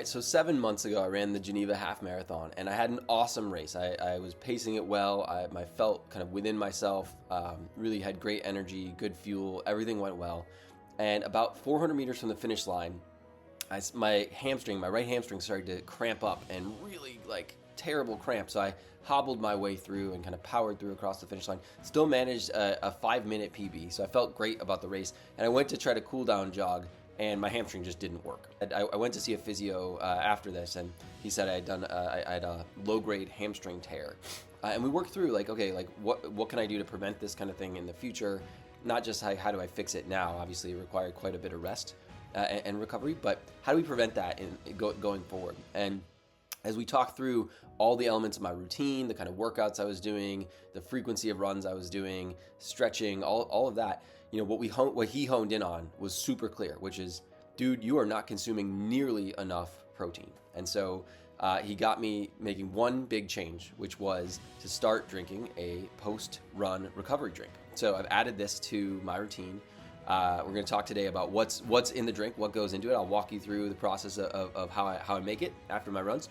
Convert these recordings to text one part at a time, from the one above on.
right, so 7 months ago, I ran the Geneva Half Marathon, and I had an awesome race. I was pacing it well. I felt kind of within myself, really had great energy, good fuel, everything went well. And about 400 meters from the finish line, my right hamstring started to cramp up and really terrible cramp. So I hobbled my way through and kind of powered through across the finish line. Still managed a 5-minute PB, so I felt great about the race. And I went to try to cool down jog, and my hamstring just didn't work. I went to see a physio after this, and he said I had a low-grade hamstring tear. And we worked through what can I do to prevent this kind of thing in the future? Not just how do I fix it now? Obviously, it required quite a bit of rest and recovery, but how do we prevent that going forward? And as we talk through all the elements of my routine, the kind of workouts I was doing, the frequency of runs I was doing, stretching, all of that, what he honed in on was super clear, which is, dude, you are not consuming nearly enough protein. And so he got me making one big change, which was to start drinking a post-run recovery drink. So I've added this to my routine. We're going to talk today about what's in the drink, what goes into it. I'll walk you through the process of how I make it after my runs.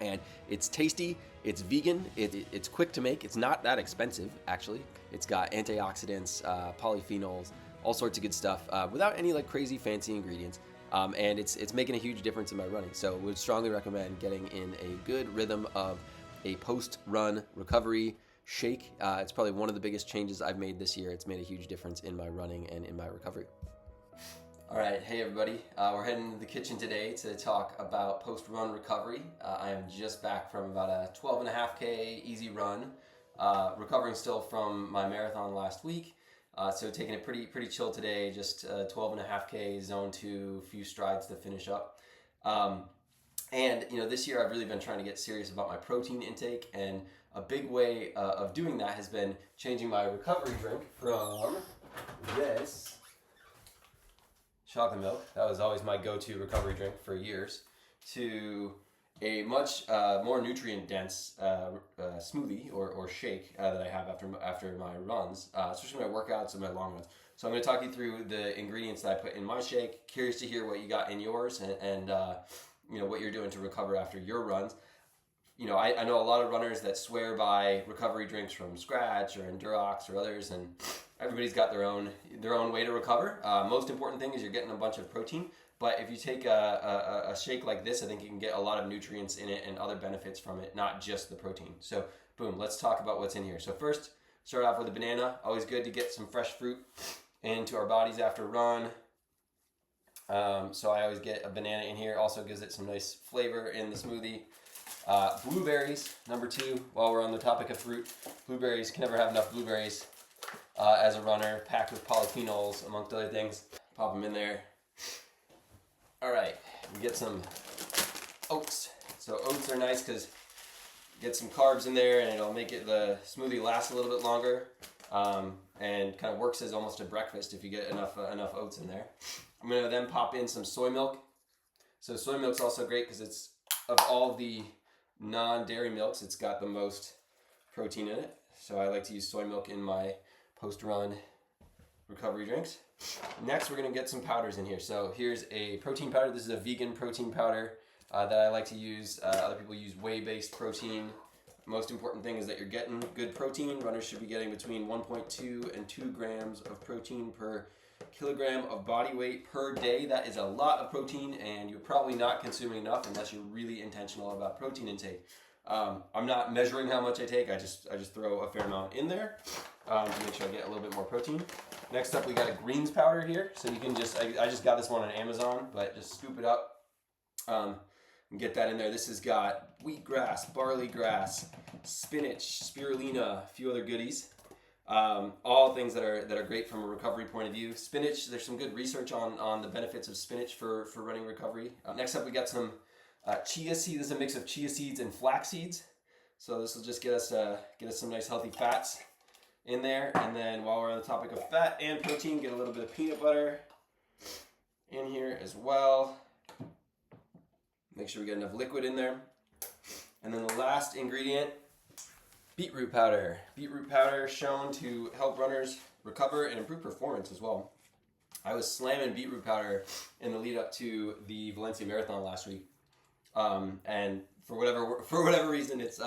And it's tasty, it's vegan, it's quick to make, it's not that expensive, actually. It's got antioxidants, polyphenols, all sorts of good stuff, without any crazy fancy ingredients. And it's making a huge difference in my running. So would strongly recommend getting in a good rhythm of a post-run recovery shake. It's probably one of the biggest changes I've made this year. It's made a huge difference in my running and in my recovery. All right, hey everybody. We're heading to the kitchen today to talk about post-run recovery. I am just back from about a 12.5K easy run, recovering still from my marathon last week. So taking it pretty chill today, just 12.5K, zone 2, few strides to finish up. And this year I've really been trying to get serious about my protein intake, and a big way of doing that has been changing my recovery drink from this chocolate milk, that was always my go-to recovery drink for years, to a much more nutrient-dense smoothie or shake that I have after my runs, especially my workouts and my long runs. So I'm going to talk you through the ingredients that I put in my shake. Curious to hear what you got in yours and what you're doing to recover after your runs. I know a lot of runners that swear by recovery drinks from Scratch or Endurox or others, and everybody's got their own way to recover. Most important thing is you're getting a bunch of protein, but if you take a shake like this, I think you can get a lot of nutrients in it and other benefits from it, not just the protein. So boom, let's talk about what's in here. So first, start off with a banana. Always good to get some fresh fruit into our bodies after a run. So I always get a banana in here. Also gives it some nice flavor in the smoothie. Blueberries, number 2, while we're on the topic of fruit. Blueberries, can never have enough blueberries as a runner, packed with polyphenols, amongst other things. Pop them in there. All right, we get some oats. So oats are nice because get some carbs in there and it'll make the smoothie last a little bit longer, and kind of works as almost a breakfast if you get enough oats in there. I'm going to then pop in some soy milk. So soy milk's also great because it's, of all the non-dairy milks, it's got the most protein in it. So I like to use soy milk in my post-run recovery drinks. Next, we're going to get some powders in here. So here's a protein powder. This is a vegan protein powder that I like to use. Other people use whey-based protein. Most important thing is that you're getting good protein. Runners should be getting between 1.2 and 2 grams of protein per kilogram of body weight per day. That is a lot of protein, and you're probably not consuming enough unless you're really intentional about protein intake. I'm not measuring how much I take. I just throw a fair amount in there to make sure I get a little bit more protein. Next up, we got a greens powder here. So you can I just got this one on Amazon, but just scoop it up and get that in there. This has got wheatgrass, barley grass, spinach, spirulina, a few other goodies. All things that are great from a recovery point of view. Spinach, there's some good research on the benefits of spinach for running recovery. Next up, we got some chia seeds. This is a mix of chia seeds and flax seeds. So this will just get us some nice healthy fats in there. And then while we're on the topic of fat and protein, get a little bit of peanut butter in here as well. Make sure we get enough liquid in there. And then the last ingredient, beetroot powder. Beetroot powder shown to help runners recover and improve performance as well. I was slamming beetroot powder in the lead up to the Valencia Marathon last week. And for whatever reason, it's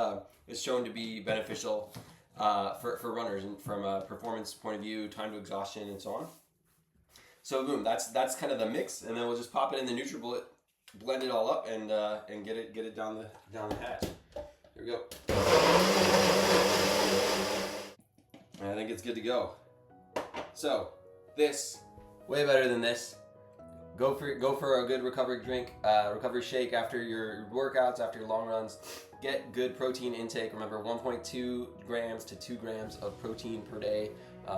shown to be beneficial for runners, and from a performance point of view, time to exhaustion, and so on. So boom, that's kind of the mix, and then we'll just pop it in the NutriBullet, blend it all up, and get it down the hatch. Here we go. And I think it's good to go. So this, way better than this. Go for a good recovery drink, recovery shake after your workouts, after your long runs. Get good protein intake. Remember, 1.2 grams to 2 grams of protein per day.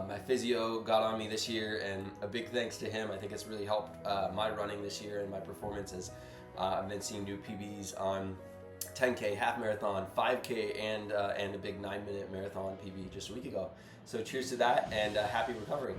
My physio got on me this year, and a big thanks to him. I think it's really helped my running this year and my performances. I've been seeing new PBs on 10K, half marathon, 5K, and a big 9-minute marathon PB just a week ago. So cheers to that, and happy recovery.